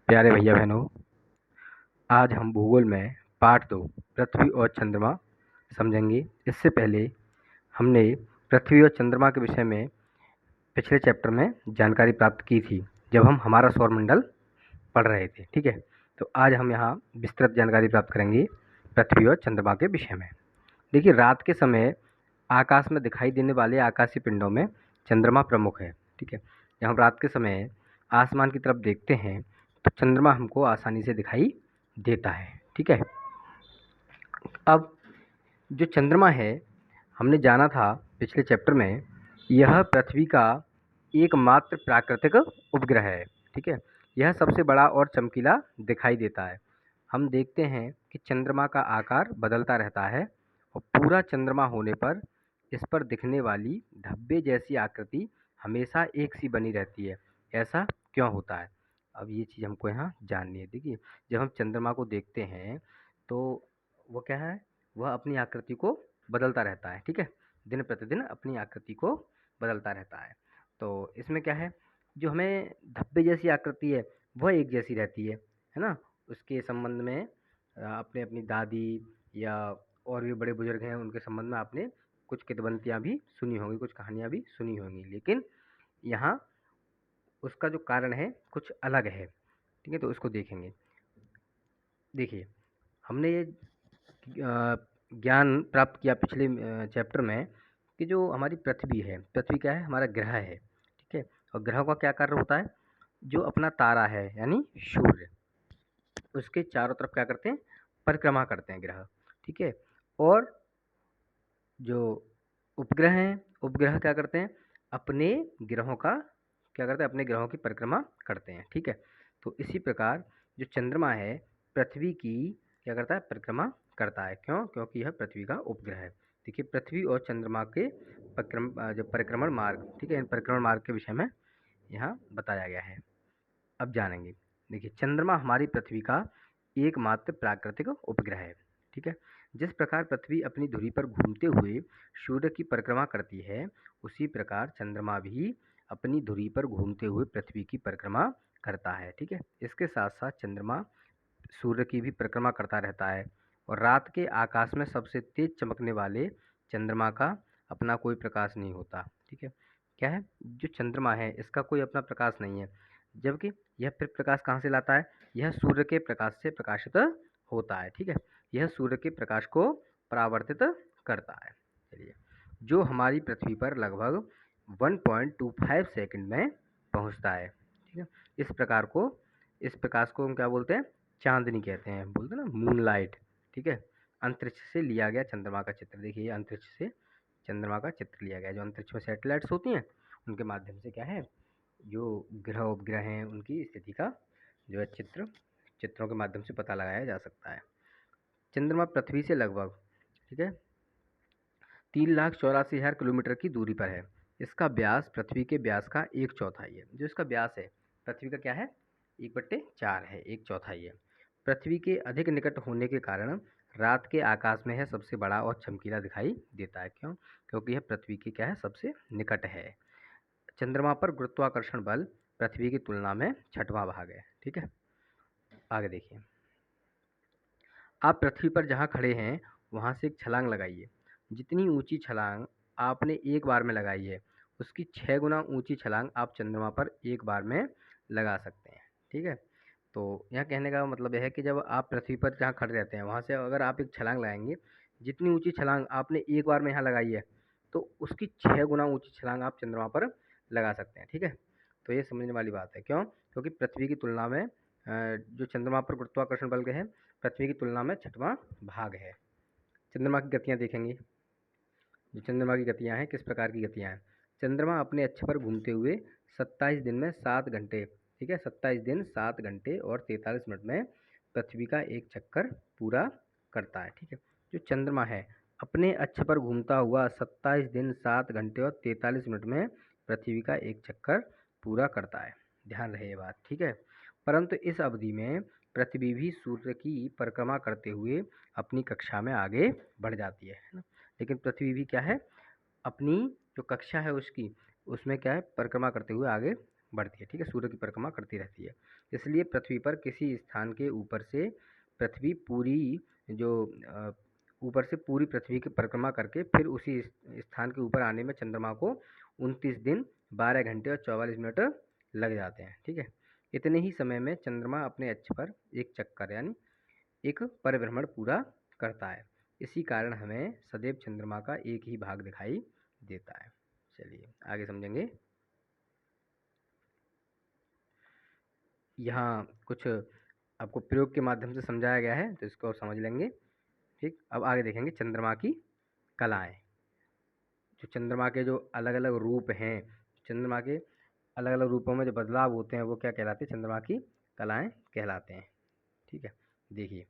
प्यारे भैया बहनों, आज हम भूगोल में पाठ 2 पृथ्वी और चंद्रमा समझेंगे। इससे पहले हमने पृथ्वी और चंद्रमा के विषय में पिछले चैप्टर में जानकारी प्राप्त की थी, जब हम हमारा सौरमंडल पढ़ रहे थे। ठीक है, तो आज हम यहाँ विस्तृत जानकारी प्राप्त करेंगे पृथ्वी और चंद्रमा के विषय में। देखिए, रात के समय आकाश में दिखाई देने वाले आकाशीय पिंडों में चंद्रमा प्रमुख है। ठीक है, जब हम रात के समय आसमान की तरफ देखते हैं तो चंद्रमा हमको आसानी से दिखाई देता है। ठीक है, अब जो चंद्रमा है, हमने जाना था पिछले चैप्टर में, यह पृथ्वी का एकमात्र प्राकृतिक उपग्रह है। ठीक है, यह सबसे बड़ा और चमकीला दिखाई देता है। हम देखते हैं कि चंद्रमा का आकार बदलता रहता है और पूरा चंद्रमा होने पर इस पर दिखने वाली धब्बे जैसी आकृति हमेशा एक सी बनी रहती है। ऐसा क्यों होता है? अब ये चीज़ हमको यहाँ जाननी है। देखिए, जब हम चंद्रमा को देखते हैं तो वो क्या है, वह अपनी आकृति को बदलता रहता है। ठीक है, दिन प्रतिदिन अपनी आकृति को बदलता रहता है। तो इसमें क्या है, जो हमें धब्बे जैसी आकृति है वह एक जैसी रहती है ना। उसके संबंध में आपने अपनी दादी या और भी बड़े बुजुर्ग हैं उनके संबंध में आपने कुछ किंवदंतियाँ भी सुनी होंगी, कुछ कहानियाँ भी सुनी होंगी, लेकिन यहाँ उसका जो कारण है कुछ अलग है। ठीक है, तो उसको देखेंगे। देखिए, हमने ये ज्ञान प्राप्त किया पिछले चैप्टर में कि जो हमारी पृथ्वी है, पृथ्वी क्या है, हमारा ग्रह है। ठीक है, और ग्रह का क्या कार्य होता है, जो अपना तारा है यानी सूर्य, उसके चारों तरफ क्या करते हैं, परिक्रमा करते हैं ग्रह। ठीक है, और जो उपग्रह हैं, उपग्रह क्या करते हैं, अपने ग्रहों का क्या करते हैं, अपने ग्रहों की परिक्रमा करते हैं। ठीक है, तो इसी प्रकार जो चंद्रमा है पृथ्वी की क्या करता है, परिक्रमा करता है। क्यों? क्योंकि यह पृथ्वी का उपग्रह है। देखिए, पृथ्वी और चंद्रमा के जो परिक्रमण मार्ग, ठीक है, इन परिक्रमण मार्ग के विषय में यहाँ बताया गया है। अब जानेंगे। देखिए, चंद्रमा हमारी पृथ्वी का एकमात्र प्राकृतिक उपग्रह है। ठीक है, जिस प्रकार पृथ्वी अपनी धुरी पर घूमते हुए सूर्य की परिक्रमा करती है, उसी प्रकार चंद्रमा भी अपनी धुरी पर घूमते हुए पृथ्वी की परिक्रमा करता है। ठीक है, इसके साथ साथ चंद्रमा सूर्य की भी परिक्रमा करता रहता है और रात के आकाश में सबसे तेज चमकने वाले चंद्रमा का अपना कोई प्रकाश नहीं होता। ठीक है, क्या है, जो चंद्रमा है इसका कोई अपना प्रकाश नहीं है, जबकि यह फिर प्रकाश कहाँ से लाता है, यह सूर्य के प्रकाश से प्रकाशित होता है। ठीक है, यह सूर्य के प्रकाश को परावर्तित करता है। चलिए, जो हमारी पृथ्वी पर लगभग 1.25 सेकंड में पहुंचता है। ठीक है, इस प्रकाश को हम क्या बोलते हैं, चांदनी कहते हैं, बोलते हैं ना, मूनलाइट। ठीक है, अंतरिक्ष से लिया गया चंद्रमा का चित्र। देखिए, अंतरिक्ष से चंद्रमा का चित्र लिया गया। जो अंतरिक्ष में सैटेलाइट्स होती हैं उनके माध्यम से क्या है, जो ग्रह उपग्रह हैं उनकी स्थिति का जो है चित्रों के माध्यम से पता लगाया जा सकता है। चंद्रमा पृथ्वी से लगभग, ठीक है, 3,84,000 किलोमीटर की दूरी पर है। इसका व्यास पृथ्वी के व्यास का 1/4 है। जो इसका व्यास है पृथ्वी का क्या है, 1/4 है, 1/4 है। पृथ्वी के अधिक निकट होने के कारण रात के आकाश में यह सबसे बड़ा और चमकीला दिखाई देता है। क्यों? क्योंकि यह पृथ्वी के क्या है, सबसे निकट है। चंद्रमा पर गुरुत्वाकर्षण बल पृथ्वी की तुलना में 6वां भाग है। ठीक है, आगे देखिए। आप पृथ्वी पर जहाँ खड़े हैं वहाँ से एक छलांग लगाइए। जितनी ऊंची छलांग आपने एक बार में लगाई है, उसकी 6 गुना ऊंची छलांग आप चंद्रमा पर एक बार में लगा सकते हैं। ठीक है, तो यह कहने का मतलब यह है कि जब आप पृथ्वी पर जहाँ खड़े रहते हैं वहाँ से अगर आप एक छलांग लगाएंगे, जितनी ऊंची छलांग आपने एक बार में यहाँ लगाई है, तो उसकी 6 गुना ऊंची छलांग आप चंद्रमा पर लगा सकते हैं। ठीक है, तो ये समझने वाली बात है। क्यों? क्योंकि पृथ्वी की तुलना में जो चंद्रमा पर गुरुत्वाकर्षण बल के है, पृथ्वी की तुलना में 6वां भाग है। चंद्रमा की गतियाँ देखेंगे। जो चंद्रमा की गतियाँ हैं, किस प्रकार की गतियाँ हैं। चंद्रमा अपने अक्ष पर घूमते हुए 27 दिन में 7 घंटे, ठीक है, 27 दिन 7 घंटे और 43 मिनट में पृथ्वी का एक चक्कर पूरा करता है। ठीक है, जो चंद्रमा है अपने अक्ष पर घूमता हुआ 27 दिन 7 घंटे और 43 मिनट में पृथ्वी का एक चक्कर पूरा करता है। ध्यान रहे ये बात। ठीक है, परंतु इस अवधि में पृथ्वी भी सूर्य की परिक्रमा करते हुए अपनी कक्षा में आगे बढ़ जाती है ना। लेकिन पृथ्वी भी क्या है, अपनी जो कक्षा है उसकी, उसमें क्या है, परिक्रमा करते हुए आगे बढ़ती है। ठीक है, सूर्य की परिक्रमा करती रहती है। इसलिए पृथ्वी पर किसी स्थान के ऊपर से पृथ्वी पूरी जो ऊपर से पूरी पृथ्वी की परिक्रमा करके फिर उसी स्थान के ऊपर आने में चंद्रमा को 29 दिन 12 घंटे और 44 मिनट लग जाते हैं। ठीक है, इतने ही समय में चंद्रमा अपने अक्ष पर एक चक्कर यानी एक परिभ्रमण पूरा करता है। इसी कारण हमें सदैव चंद्रमा का एक ही भाग दिखाई देता है। चलिए आगे समझेंगे। यहाँ कुछ आपको प्रयोग के माध्यम से समझाया गया है, तो इसको समझ लेंगे। ठीक, अब आगे देखेंगे चंद्रमा की कलाएं। जो चंद्रमा के जो अलग अलग रूप हैं, चंद्रमा के अलग अलग रूपों में जो बदलाव होते हैं वो क्या कहलाते हैं? चंद्रमा की कलाएं कहलाते हैं। ठीक है, देखिए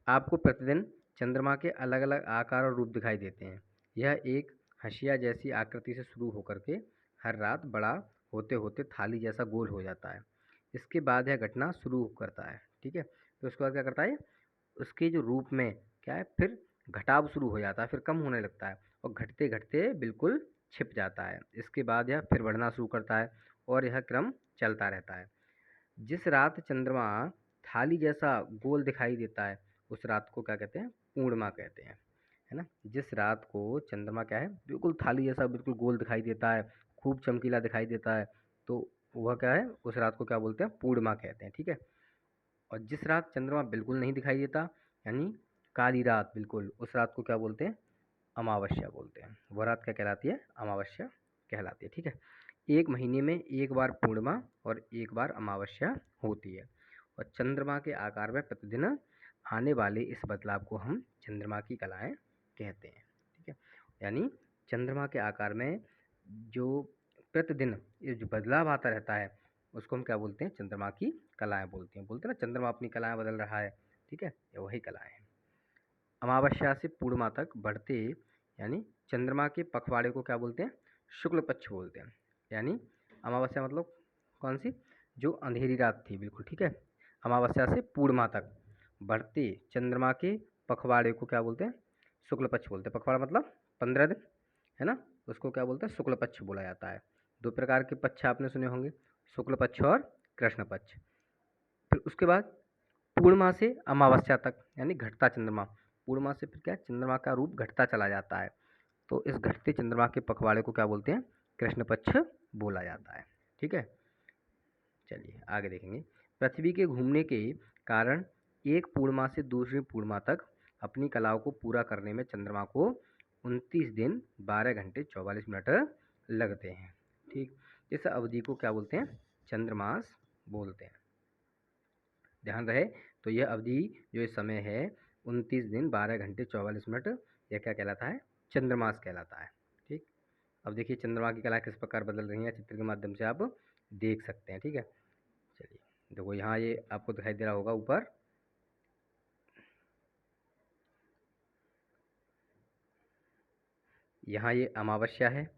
आपको प्रतिदिन चंद्रमा के अलग अलग आकार और रूप दिखाई देते हैं। यह एक हंसिया जैसी आकृति से शुरू होकर के हर रात बड़ा होते होते थाली जैसा गोल हो जाता है। इसके बाद यह घटना शुरू करता है। ठीक है, तो उसके बाद क्या करता है? उसके जो रूप में क्या है, फिर घटाव शुरू हो जाता है, फिर कम होने लगता है और घटते घटते बिल्कुल छिप जाता है। इसके बाद यह फिर बढ़ना शुरू करता है और यह क्रम चलता रहता है। जिस रात चंद्रमा थाली जैसा गोल दिखाई देता है उस रात को क्या कहते हैं? पूर्णिमा कहते हैं, है ना। जिस रात को चंद्रमा क्या है, बिल्कुल थाली जैसा बिल्कुल गोल दिखाई देता है, खूब चमकीला दिखाई देता है, तो वह क्या है? उस रात को क्या बोलते हैं? पूर्णिमा कहते हैं। ठीक है, और जिस रात चंद्रमा बिल्कुल नहीं दिखाई देता यानी काली रात बिल्कुल, उस रात को क्या बोलते हैं? अमावस्या बोलते हैं। वह रात क्या कहलाती है? अमावस्या कहलाती है। ठीक है, एक महीने में एक बार पूर्णिमा और एक बार अमावस्या होती है और चंद्रमा के आकार में प्रतिदिन आने वाले इस बदलाव को हम चंद्रमा की कलाएं कहते हैं। ठीक है, यानी चंद्रमा के आकार में जो प्रतिदिन ये जो बदलाव आता रहता है उसको हम क्या बोलते हैं? चंद्रमा की कलाएं बोलते हैं ना, चंद्रमा अपनी कलाएं बदल रहा है। ठीक है, ये वही कलाएं हैं। अमावस्या से पूर्णिमा तक बढ़ते यानी चंद्रमा के पखवाड़े को क्या बोलते हैं? शुक्ल पक्ष बोलते हैं। यानी अमावस्या मतलब कौन सी? जो अंधेरी रात थी बिल्कुल। ठीक है, अमावस्या से पूर्णिमा तक बढ़ते चंद्रमा के पखवाड़े को क्या बोलते हैं? शुक्ल पक्ष बोलते हैं। पखवाड़ा मतलब 15 दिन, है ना, उसको क्या बोलते हैं? शुक्ल पक्ष बोला जाता है। दो प्रकार के पक्ष आपने सुने होंगे, शुक्ल पक्ष और कृष्ण पक्ष। फिर उसके बाद पूर्णिमा से अमावस्या तक यानी घटता चंद्रमा, पूर्णिमा से फिर क्या है? चंद्रमा का रूप घटता चला जाता है, तो इस घटते चंद्रमा के पखवाड़े को क्या बोलते हैं? कृष्ण पक्ष बोला जाता है। ठीक है, चलिए आगे देखेंगे। पृथ्वी के घूमने के कारण एक पूर्णिमा से दूसरी पूर्णिमा तक अपनी कलाओं को पूरा करने में चंद्रमा को 29 दिन 12 घंटे 44 मिनट लगते हैं। ठीक, इस अवधि को क्या बोलते हैं? चंद्रमास बोलते हैं। ध्यान रहे, तो यह अवधि जो इस समय है 29 दिन 12 घंटे 44 मिनट, यह क्या कहलाता है? चंद्रमास कहलाता है। ठीक, अब देखिए चंद्रमा की कला किस प्रकार बदल रही है, चित्र के माध्यम से आप देख सकते हैं। ठीक है, चलिए देखो यहाँ ये आपको दिखाई दे रहा होगा ऊपर, यहाँ ये अमावस्या है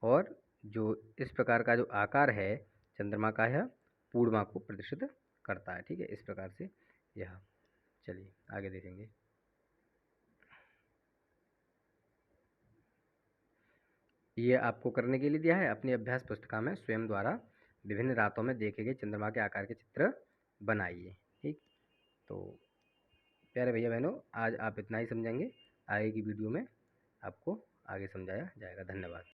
और जो इस प्रकार का जो आकार है चंद्रमा का, यह पूर्णिमा को प्रदर्शित करता है। ठीक है, इस प्रकार से यह। चलिए आगे देखेंगे। ये आपको करने के लिए दिया है, अपनी अभ्यास पुस्तिका में स्वयं द्वारा विभिन्न रातों में देखे गए चंद्रमा के आकार के चित्र बनाइए। ठीक, तो प्यारे भैया बहनों, आज आप इतना ही समझेंगे। आगे की वीडियो में आपको आगे समझाया जाएगा। धन्यवाद।